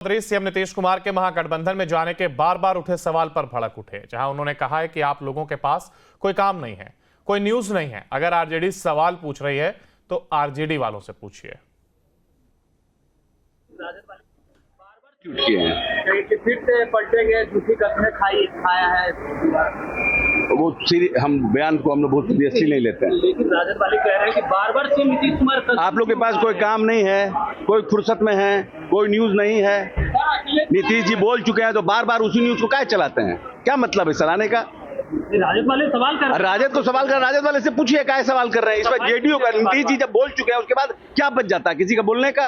Chaudhary CM Nitish Kumar के महागठबंधन में जाने के बार बार उठे सवाल पर भड़क उठे, जहां उन्होंने कहा है कि आप लोगों के पास कोई काम नहीं है, कोई न्यूज नहीं है। अगर आरजेडी सवाल पूछ रही है तो आरजेडी वालों से पूछिए। फिर से पलटेंगे, झूठी कस्में खाया है। वो हम बयान को हम लोग बहुत सीरियसली नहीं लेते हैं। लेकिन राजद वाले कह रहे हैं कि बार बार सीएम नीतीश कुमार आप लोग के पास कोई काम नहीं है, कोई फुर्सत में है, कोई न्यूज नहीं है। नीतीश जी बोल चुके हैं तो बार बार उसी न्यूज को क्या चलाते हैं? क्या मतलब है चलाने का? राजद वाले सवाल कर रहे हैं। राजद को सवाल कर, राजद वाले से पूछिए क्या सवाल कर रहे हैं। इस पर जेडीयू का नीतीश जी जब बोल चुके हैं उसके बाद क्या बच जाता है किसी का बोलने का?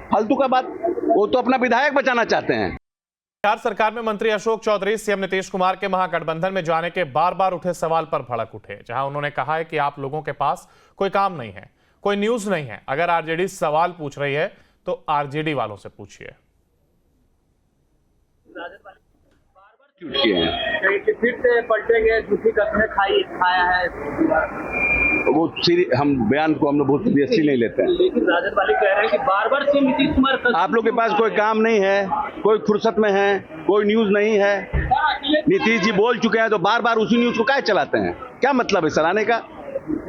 फालतू का बात, वो तो अपना विधायक बचाना चाहते हैं। बिहार सरकार में मंत्री अशोक चौधरी सीएम नीतीश कुमार के महागठबंधन में जाने के बार बार उठे सवाल पर भड़क उठे, जहां उन्होंने कहा है कि आप लोगों के पास कोई काम नहीं है, कोई न्यूज नहीं है। अगर आरजेडी सवाल पूछ रही है तो आरजेडी वालों से पूछिए। फिर से पलटेंगे, झूठी कस्में खाया है। वो हम बयान को हम लोग बहुत सीरियसली नहीं लेते हैं। लेकिन राजद वाले कह रहे हैं कि बार बार सीएम नीतीश कुमार आप लोग के पास कोई काम नहीं है, कोई फुर्सत में है, कोई न्यूज नहीं है। नीतीश जी बोल चुके हैं तो बार बार उसी न्यूज को क्या चलाते हैं? क्या मतलब है चलाने का?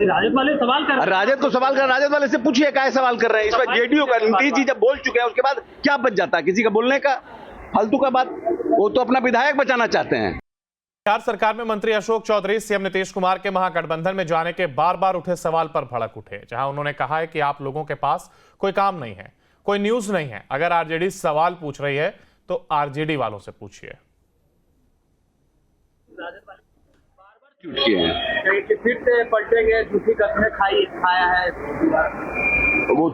राजद वाले सवाल कर रहे हैं। राजद को सवाल कर, राजद वाले से पूछिए क्या सवाल कर रहे हैं। इस पर जेडीयू का नीतीश जी जब बोल चुके हैं उसके बाद क्या बच जाता है किसी का बोलने का? फालतू का बात, वो तो अपना विधायक बचाना चाहते हैं। बिहार सरकार में मंत्री अशोक चौधरी सीएम नीतीश कुमार के महागठबंधन में जाने के बार बार उठे सवाल पर भड़क उठे, जहां उन्होंने कहा है कि आप लोगों के पास कोई काम नहीं है, कोई न्यूज नहीं है। अगर आरजेडी सवाल पूछ रही है तो आरजेडी वालों से पूछिए। फिर से पलटेंगे, झूठी कस्में खाया है। वो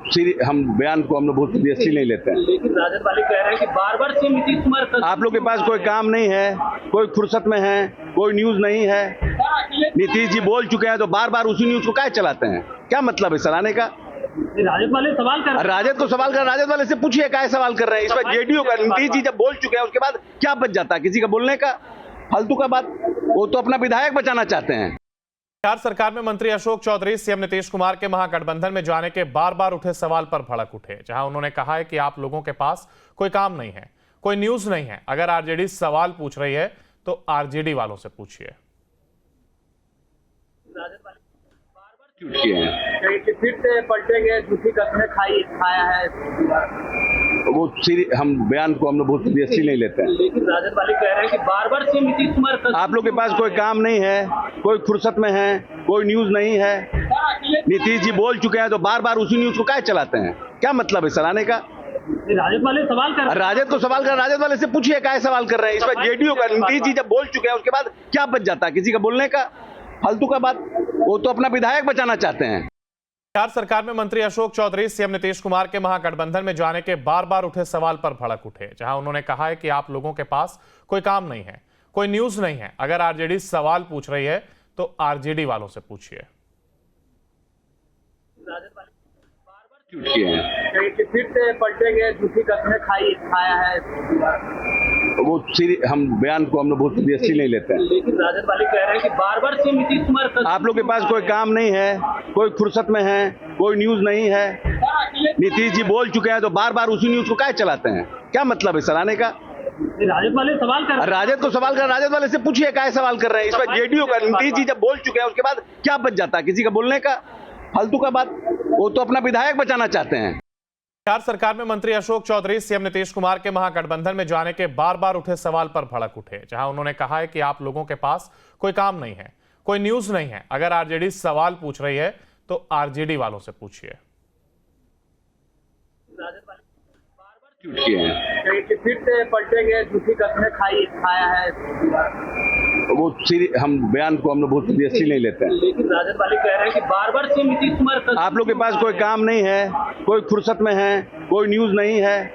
हम बयान को हम लोग बहुत सीरियसली नहीं लेते हैं। लेकिन राजद वाले कह रहे हैं कि बार बार सीएम नीतीश कुमार आप लोग के पास कोई काम नहीं है, कोई फुर्सत में है, कोई न्यूज नहीं है। नीतीश जी बोल चुके हैं तो बार बार उसी न्यूज को क्या चलाते हैं? क्या मतलब है चलाने का? राजद वाले सवाल कर रहे हैं। राजद को सवाल कर, राजद वाले से पूछिए क्या सवाल कर रहे हैं। इस पर जेडीयू का नीतीश जी जब बोल चुके हैं उसके बाद क्या बच जाता है किसी का बोलने का? फालतू का बात, वो तो अपना विधायक बचाना चाहते हैं। बिहार सरकार में मंत्री अशोक चौधरी सीएम नीतीश कुमार के महागठबंधन में जाने के बार बार उठे सवाल पर भड़क उठे, जहां उन्होंने कहा है कि आप लोगों के पास कोई काम नहीं है, कोई न्यूज नहीं है। अगर आरजेडी सवाल पूछ रही है तो आरजेडी वालों से पूछिए। फिर से पलटेंगे, झूठी कस्में खाया है। वो हम बयान को हम लोग बहुत सीरियसली नहीं लेते हैं। लेकिन राजद वाले कह रहे हैं कि बार बार सीएम नीतीश कुमार आप लोग के पास कोई काम नहीं है, कोई फुर्सत में है, कोई न्यूज नहीं है। नीतीश जी बोल चुके हैं तो बार बार उसी न्यूज को क्या चलाते हैं? क्या मतलब है चलाने का? राजद वाले सवाल कर रहे हैं। राजद को सवाल कर, राजद वाले से पूछिए क्या सवाल कर रहे हैं। इस पर जेडीयू का नीतीश जी जब बोल चुके हैं उसके बाद क्या बच जाता है किसी का बोलने का? फालतू का बात, वो तो अपना विधायक बचाना चाहते हैं। बिहार सरकार में मंत्री अशोक चौधरी सीएम नीतीश कुमार के महागठबंधन में जाने के बार बार उठे सवाल पर भड़क उठे, जहां उन्होंने कहा है कि आप लोगों के पास कोई काम नहीं है, कोई न्यूज नहीं है। अगर आरजेडी सवाल पूछ रही है तो आरजेडी वालों से पूछिए। फिर से पलटेंगे, झूठी कस्में खाया है। वो हम बयान को हम लोग बहुत सीरियसली नहीं लेते हैं। लेकिन राजद वाले कह रहे हैं कि बार बार सीएम नीतीश कुमार आप लोग के पास कोई काम नहीं है, कोई फुर्सत में है, कोई न्यूज नहीं है। नीतीश जी बोल चुके हैं तो बार बार उसी न्यूज को क्या चलाते हैं? क्या मतलब है चलाने का? राजद वाले सवाल कर रहे हैं। राजद को सवाल कर, राजद वाले से पूछिए क्या सवाल कर रहे हैं। इस पर जेडीयू का नीतीश जी जब बोल चुके हैं उसके बाद क्या बच जाता है किसी का बोलने का? फालतू का बात, वो तो अपना विधायक बचाना चाहते हैं। बिहार सरकार में मंत्री अशोक चौधरी सीएम नीतीश कुमार के महागठबंधन में जाने के बार बार उठे सवाल पर भड़क उठे, जहां उन्होंने कहा है कि आप लोगों के पास कोई काम नहीं है, कोई न्यूज नहीं है। अगर आरजेडी सवाल पूछ रही है तो आरजेडी वालों से पूछिए। फिर से पलटेंगे, झूठी कस्में खाया है। वो हम बयान को हम लोग बहुत सीरियसली नहीं लेते हैं। लेकिन राजद वाले कह रहे हैं कि बार बार सीएम नीतीश कुमार आप लोग के पास कोई काम नहीं है, कोई फुर्सत में है, कोई न्यूज नहीं है।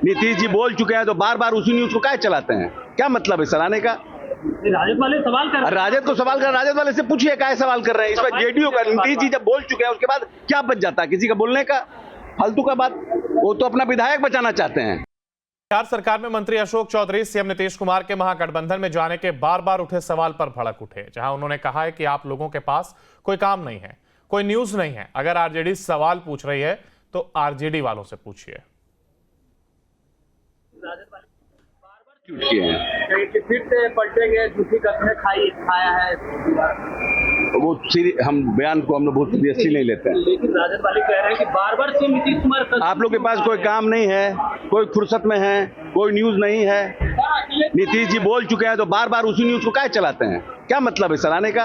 नीतीश जी बोल चुके हैं तो बार बार उसी न्यूज को क्या चलाते हैं? क्या मतलब है चलाने का? राजद वाले सवाल कर रहे हैं। राजद को सवाल कर, राजद वाले से पूछिए क्या सवाल कर रहे हैं। इस पर जेडीयू का नीतीश जी जब बोल चुके हैं उसके बाद क्या बच जाता है किसी का बोलने का? फालतू का बात, वो तो अपना विधायक बचाना चाहते हैं। बिहार सरकार में मंत्री अशोक चौधरी सीएम नीतीश कुमार के महागठबंधन में जाने के बार बार उठे सवाल पर भड़क उठे, जहां उन्होंने कहा है कि आप लोगों के पास कोई काम नहीं है, कोई न्यूज नहीं है। अगर आरजेडी सवाल पूछ रही है तो आरजेडी वालों से पूछिए। झूठ किए हैं। कहीं कि फिर से पलटेंगे, झूठी कस्में खाया है। वो हम बयान को हम लोग बहुत सीरियसली नहीं लेते हैं। लेकिन राजद वाले कह रहे हैं कि बार बार से नीतीश कुमार आप लोग के पास कोई काम नहीं है, कोई फुर्सत में है, कोई न्यूज नहीं है। नीतीश जी बोल चुके हैं तो बार बार उसी न्यूज को क्या चलाते हैं? क्या मतलब है चलाने का?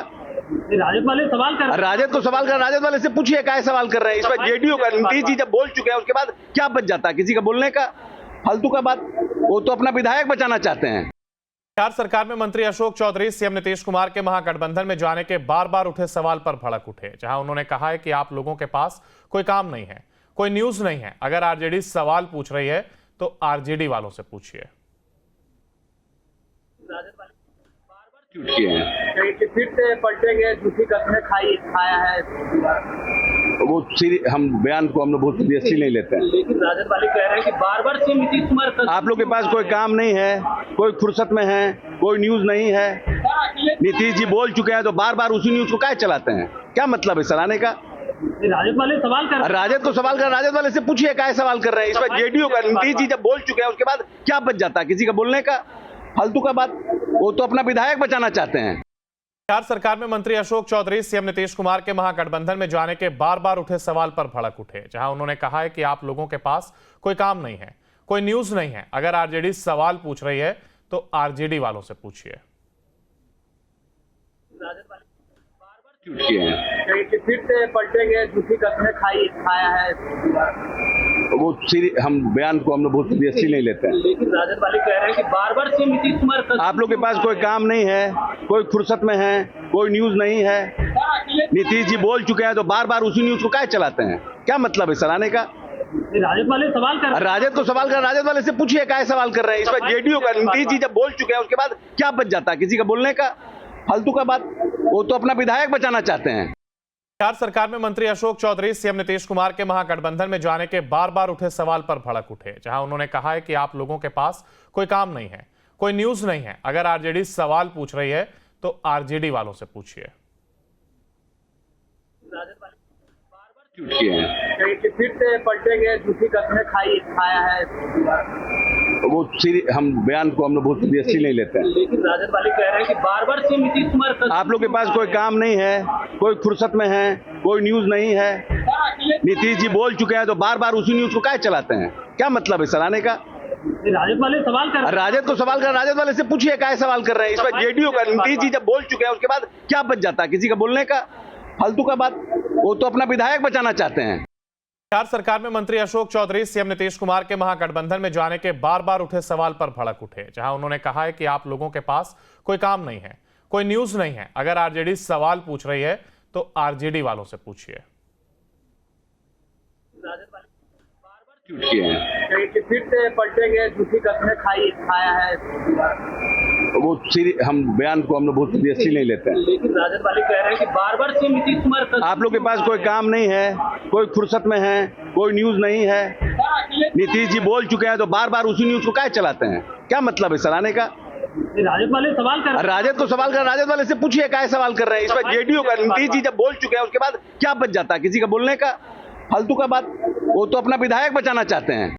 राजद वाले सवाल कर रहे हैं। राजद को सवाल कर, राजद वाले से पूछिए क्या सवाल कर रहे हैं। इस पर जेडीयू का नीतीश जी जब बोल चुके हैं उसके बाद क्या बच जाता है किसी का बोलने का? फालतू का बात। वो तो अपना विधायक बचाना चाहते हैं। बिहार सरकार में मंत्री अशोक चौधरी सीएम नीतीश कुमार के महागठबंधन में जाने के बार बार उठे सवाल पर भड़क उठे, जहां उन्होंने कहा है कि आप लोगों के पास कोई काम नहीं है, कोई न्यूज नहीं है। अगर आरजेडी सवाल पूछ रही है तो आरजेडी वालों से पूछिए। झूठ किए हैं। कहीं कि फिर से पलटेंगे, झूठी कस्में खाया है। वो हम बयान को हम लोग बहुत सीरियसली नहीं लेते हैं। लेकिन राजद वाले कह रहे हैं कि बार बार से नीतीश कुमार आप लोग के पास कोई काम नहीं है, कोई फुर्सत में है, कोई न्यूज नहीं है। नीतीश जी बोल चुके हैं तो बार बार उसी न्यूज को क्या चलाते हैं? क्या मतलब है चलाने का? राजद वाले सवाल कर रहे हैं। राजद को सवाल कर, राजद वाले से पूछिए क्या सवाल कर रहे हैं। इस पर जेडीयू का नीतीश जी जब बोल चुके हैं उसके बाद क्या बच जाता है किसी का बोलने का? फालतू का बात। वो तो अपना विधायक बचाना चाहते हैं। बिहार सरकार में मंत्री अशोक चौधरी सीएम नीतीश कुमार के महागठबंधन में जाने के बार बार उठे सवाल पर भड़क उठे, जहां उन्होंने कहा है कि आप लोगों के पास कोई काम नहीं है, कोई न्यूज नहीं है। अगर आरजेडी सवाल पूछ रही है तो आरजेडी वालों से पूछिए। झूठ किए हैं। कहीं कि फिर से पलटेंगे, झूठी कस्में खाया है। वो हम बयान को हम लोग बहुत सीरियसली नहीं लेते हैं। लेकिन राजद वाले कह रहे हैं कि बार बार से नीतीश कुमार आप लोग के पास कोई काम नहीं है, कोई फुर्सत में है, कोई न्यूज नहीं है। नीतीश जी बोल चुके हैं तो बार बार उसी न्यूज को क्या चलाते हैं? क्या मतलब है चलाने का? राजद वाले सवाल कर रहे हैं। राजद को सवाल कर, राजद वाले से पूछिए क्या सवाल कर रहे हैं। इस पर जेडीयू का नीतीश जी जब बोल चुके हैं उसके बाद क्या बच जाता है किसी का बोलने का? फालतू का बात। वो तो अपना विधायक बचाना चाहते हैं। बिहार सरकार में मंत्री अशोक चौधरी सीएम नीतीश कुमार के महागठबंधन में जाने के बार बार उठे सवाल पर भड़क उठे, जहां उन्होंने कहा है कि आप लोगों के पास कोई काम नहीं है, कोई न्यूज नहीं है। अगर आरजेडी सवाल पूछ रही है तो आरजेडी वालों से पूछिए। झूठ किए हैं। कहीं कि फिर से पलटेंगे, झूठी कस्में खाया है। वो हम बयान को हम लोग बहुत सीरियसली नहीं लेते हैं। लेकिन राजद वाले कह रहे हैं कि बार बार से नीतीश कुमार आप लोग के पास कोई काम नहीं है, कोई फुर्सत में है, कोई न्यूज नहीं है। नीतीश जी बोल चुके हैं तो बार बार उसी न्यूज को क्या चलाते हैं? क्या मतलब है चलाने का? राजद वाले सवाल कर रहे हैं। राजद को सवाल कर, राजद वाले से पूछिए क्या सवाल कर रहे हैं। इस पर जेडीयू का नीतीश जी जब बोल चुके हैं उसके बाद क्या बच जाता है किसी का बोलने का? फालतू का बात। वो तो अपना विधायक बचाना चाहते हैं। बिहार सरकार में मंत्री अशोक चौधरी सीएम नीतीश कुमार के महागठबंधन में जाने के बार बार उठे सवाल पर भड़क उठे, जहां उन्होंने कहा है कि आप लोगों के पास कोई काम नहीं है, कोई न्यूज नहीं है। अगर आरजेडी सवाल पूछ रही है तो आरजेडी वालों से पूछिए। झूठ किए हैं। कहीं कि फिर से पलटेंगे, झूठी कस्में खाया है। वो हम बयान को हम लोग बहुत सीरियसली नहीं लेते हैं। लेकिन राजद वाले कह रहे हैं कि बार बार से नीतीश कुमार आप लोग के पास कोई काम नहीं है, कोई फुर्सत में है, कोई न्यूज नहीं है। नीतीश जी बोल चुके हैं तो बार बार उसी न्यूज को क्या चलाते हैं? क्या मतलब है चलाने का? राजद वाले सवाल कर रहे हैं। राजद को सवाल कर, राजद वाले से पूछिए क्या सवाल कर रहे हैं। इस पर जेडीयू का नीतीश जी जब बोल चुके हैं उसके बाद क्या बच जाता है किसी का बोलने का? फालतू का बात। वो तो अपना विधायक बचाना चाहते हैं।